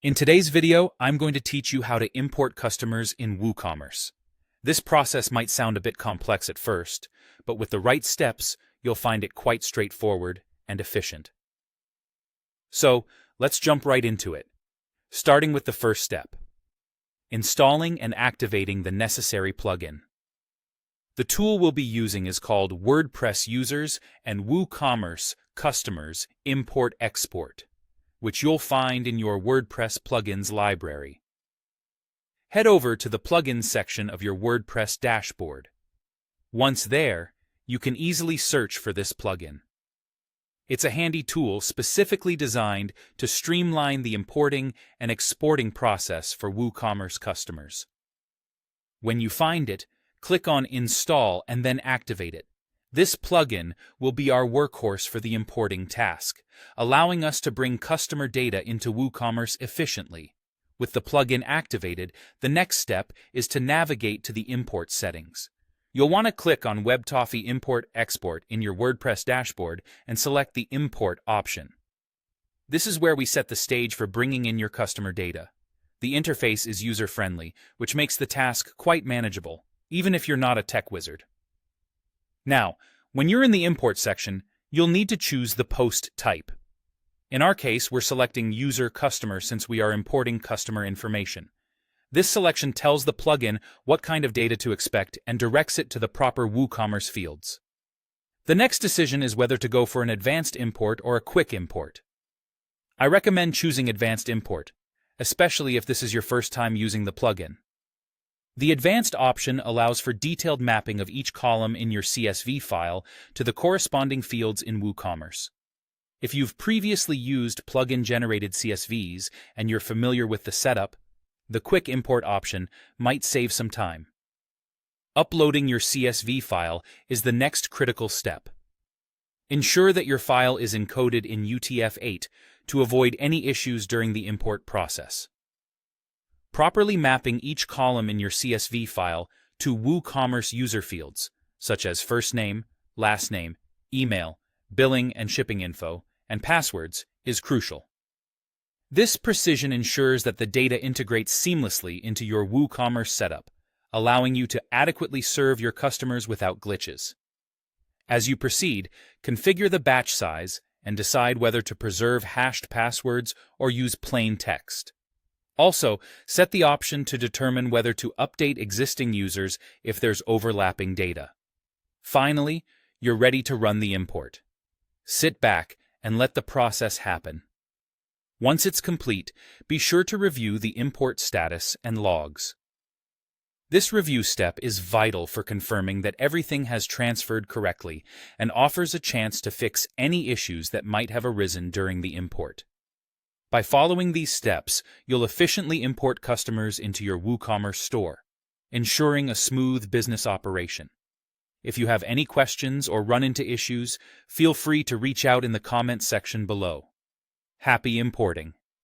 In today's video, I'm going to teach you how to import customers in WooCommerce. This process might sound a bit complex at first, but with the right steps, you'll find it quite straightforward and efficient. So, let's jump right into it, starting with the first step: installing and activating the necessary plugin. The tool we'll be using is called WordPress Users and WooCommerce Customers Import-Export, which you'll find in your WordPress plugins library. Head over to the Plugins section of your WordPress dashboard. Once there, you can easily search for this plugin. It's a handy tool specifically designed to streamline the importing and exporting process for WooCommerce customers. When you find it, click on Install and then activate it. This plugin will be our workhorse for the importing task, allowing us to bring customer data into WooCommerce efficiently. With the plugin activated, the next step is to navigate to the import settings. You'll want to click on WebToffee Import-Export in your WordPress dashboard and select the Import option. This is where we set the stage for bringing in your customer data. The interface is user-friendly, which makes the task quite manageable, even if you're not a tech wizard. Now, when you're in the import section, you'll need to choose the post type. In our case, we're selecting user customer since we are importing customer information. This selection tells the plugin what kind of data to expect and directs it to the proper WooCommerce fields. The next decision is whether to go for an advanced import or a quick import. I recommend choosing advanced import, especially if this is your first time using the plugin. The advanced option allows for detailed mapping of each column in your CSV file to the corresponding fields in WooCommerce. If you've previously used plugin-generated CSVs and you're familiar with the setup, the quick import option might save some time. Uploading your CSV file is the next critical step. Ensure that your file is encoded in UTF-8 to avoid any issues during the import process. Properly mapping each column in your CSV file to WooCommerce user fields, such as first name, last name, email, billing and shipping info, and passwords, is crucial. This precision ensures that the data integrates seamlessly into your WooCommerce setup, allowing you to adequately serve your customers without glitches. As you proceed, configure the batch size and decide whether to preserve hashed passwords or use plain text. Also, set the option to determine whether to update existing users if there's overlapping data. Finally, you're ready to run the import. Sit back and let the process happen. Once it's complete, be sure to review the import status and logs. This review step is vital for confirming that everything has transferred correctly and offers a chance to fix any issues that might have arisen during the import. By following these steps, you'll efficiently import customers into your WooCommerce store, ensuring a smooth business operation. If you have any questions or run into issues, feel free to reach out in the comments section below. Happy importing!